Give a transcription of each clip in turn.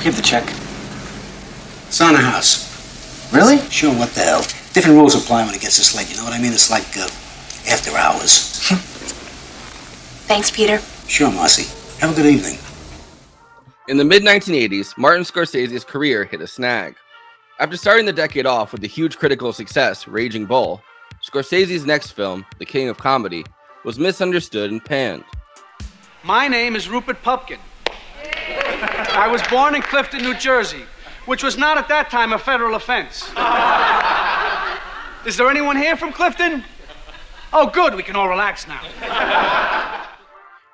Give the check. It's on the house. Really? Sure, what the hell? Different rules apply when it gets this late, you know what I mean? It's like, after hours. Thanks, Peter. Sure, Marcy. Have a good evening. In the mid-1980s, Martin Scorsese's career hit a snag. After starting the decade off with the huge critical success Raging Bull, Scorsese's next film, The King of Comedy, was misunderstood and panned. My name is Rupert Pupkin. I was born in Clifton, New Jersey, which was not at that time a federal offense. Is there anyone here from Clifton? Oh, good, we can all relax now.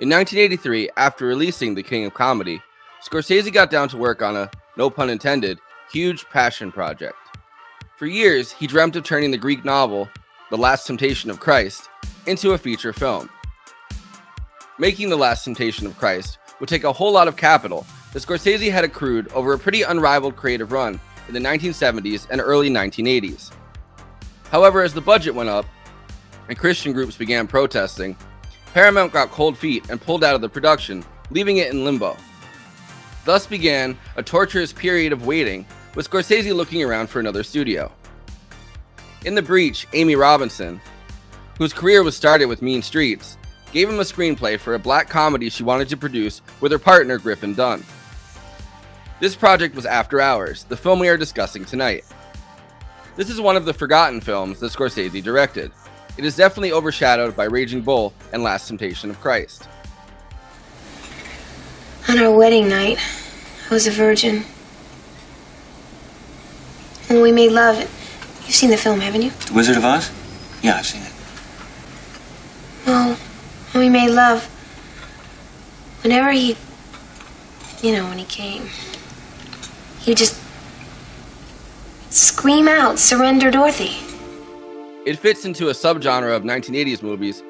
In 1983, after releasing The King of Comedy, Scorsese got down to work on a, no pun intended, huge passion project. For years, he dreamt of turning the Greek novel, The Last Temptation of Christ, into a feature film. Making The Last Temptation of Christ would take a whole lot of capital that Scorsese had accrued over a pretty unrivaled creative run in the 1970s and early 1980s. However, as the budget went up and Christian groups began protesting, Paramount got cold feet and pulled out of the production, leaving it in limbo. Thus began a torturous period of waiting, with Scorsese looking around for another studio. In the breach, Amy Robinson, whose career was started with Mean Streets, gave him a screenplay for a black comedy she wanted to produce with her partner Griffin Dunne. This project was After Hours, the film we are discussing tonight. This is one of the forgotten films that Scorsese directed. It is definitely overshadowed by Raging Bull and Last Temptation of Christ. On our wedding night, I was a virgin. And we made love. You've seen the film, haven't you? The Wizard of Oz? Yeah, I've seen it. Well, when we made love, whenever he, when he came, he'd just scream out, "Surrender, Dorothy." It fits into a subgenre of 1980s movies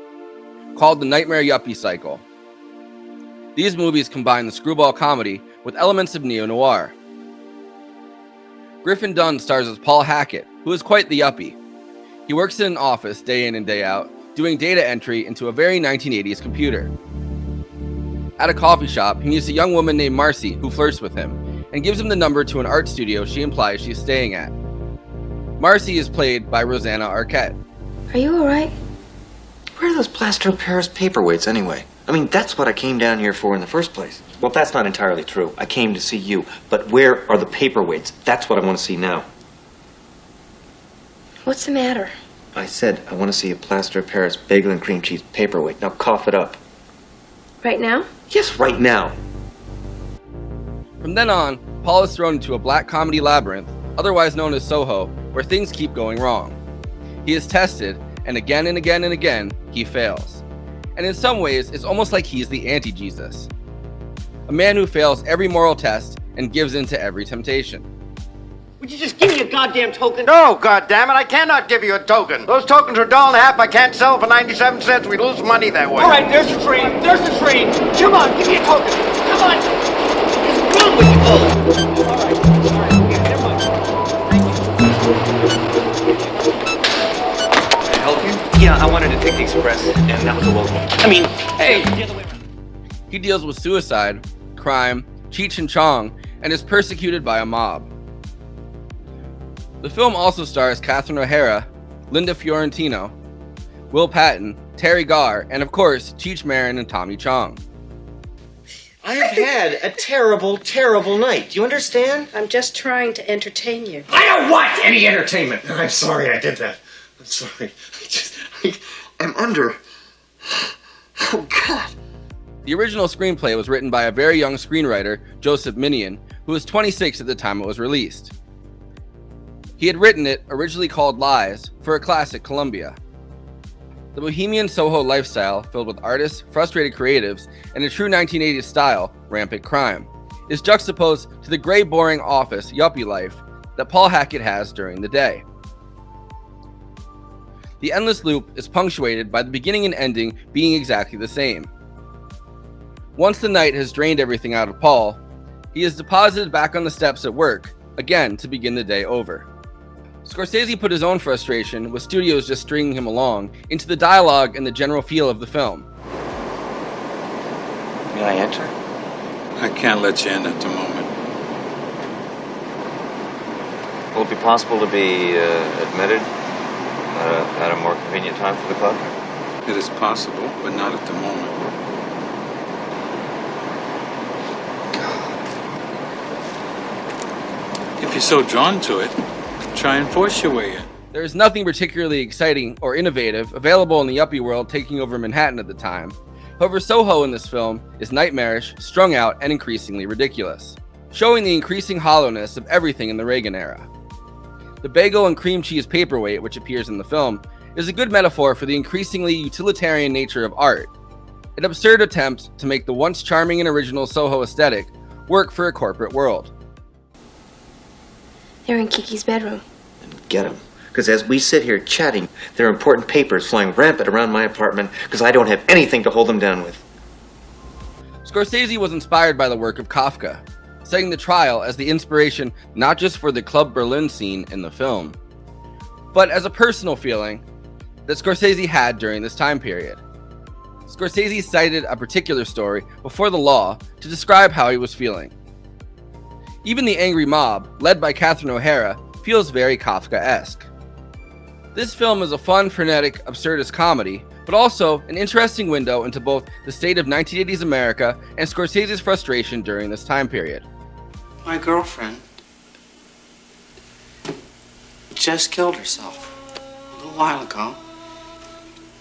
called the Nightmare Yuppie Cycle. These movies combine the screwball comedy with elements of neo-noir. Griffin Dunne stars as Paul Hackett, who is quite the yuppie. He works in an office day in and day out, doing data entry into a very 1980s computer. At a coffee shop, he meets a young woman named Marcy who flirts with him and gives him the number to an art studio she implies she's staying at. Marcy is played by Rosanna Arquette. Are you all right? Where are those plaster of Paris paperweights anyway? I mean, that's what I came down here for in the first place. Well, that's not entirely true. I came to see you. But where are the paperweights? That's what I want to see now. What's the matter? I said I want to see a plaster of Paris bagel and cream cheese paperweight. Now cough it up. Right now? Yes, right now. From then on, Paul is thrown into a black comedy labyrinth, otherwise known as Soho, where things keep going wrong. He is tested, and again and again and again, he fails. And in some ways, it's almost like he's the anti-Jesus. A man who fails every moral test and gives in to every temptation. Would you just give me a goddamn token? No, goddammit, I cannot give you a token. Those tokens are $1.50. I can't sell for 97 cents. We lose money that way. All right, there's the train. There's the train. Come on, give me a token. Come on. What's wrong with you? Oh. All right. Okay, never mind. Thank you. Can I help you? Yeah, I wanted to take the express, and that was a local. I mean, hey, the other way around. He deals with suicide, crime, Cheech and Chong, and is persecuted by a mob. The film also stars Catherine O'Hara, Linda Fiorentino, Will Patton, Terry Garr, and of course, Cheech Marin and Tommy Chong. I have had a terrible, terrible night. Do you understand? I'm just trying to entertain you. I don't want any entertainment. I'm sorry I did that. I'm sorry. I'm under. Oh, God. The original screenplay was written by a very young screenwriter, Joseph Minion, who was 26 at the time it was released. He had written it, originally called Lies, for a class at Columbia. The bohemian Soho lifestyle, filled with artists, frustrated creatives, and a true 1980s style, rampant crime, is juxtaposed to the gray, boring office yuppie life that Paul Hackett has during the day. The endless loop is punctuated by the beginning and ending being exactly the same. Once the night has drained everything out of Paul, he is deposited back on the steps at work, again to begin the day over. Scorsese put his own frustration, with studios just stringing him along, into the dialogue and the general feel of the film. May I enter? I can't let you in at the moment. Will it be possible to be admitted at a more convenient time for the club? It is possible, but not at the moment. If you're so drawn to it, try and force your way in. There is nothing particularly exciting or innovative available in the yuppie world taking over Manhattan at the time. However, Soho in this film is nightmarish, strung out, and increasingly ridiculous, showing the increasing hollowness of everything in the Reagan era. The bagel and cream cheese paperweight, which appears in the film, is a good metaphor for the increasingly utilitarian nature of art, an absurd attempt to make the once charming and original Soho aesthetic work for a corporate world. They're in Kiki's bedroom. Get them. Because as we sit here chatting, there are important papers flying rampant around my apartment because I don't have anything to hold them down with. Scorsese was inspired by the work of Kafka, citing the trial as the inspiration not just for the Club Berlin scene in the film, but as a personal feeling that Scorsese had during this time period. Scorsese cited a particular story before the law to describe how he was feeling. Even the angry mob, led by Catherine O'Hara, feels very Kafka-esque. This film is a fun, frenetic, absurdist comedy, but also an interesting window into both the state of 1980s America and Scorsese's frustration during this time period. My girlfriend just killed herself a little while ago.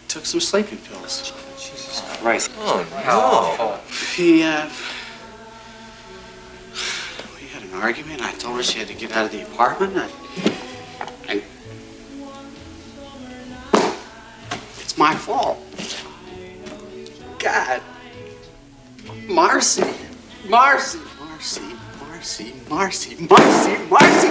Took some sleeping pills. Jesus Christ. Oh, no. We had an argument. I told her she had to get out of the apartment. It's my fault. God. Marcy. Marcy. Marcy. Marcy. Marcy. Marcy. Marcy.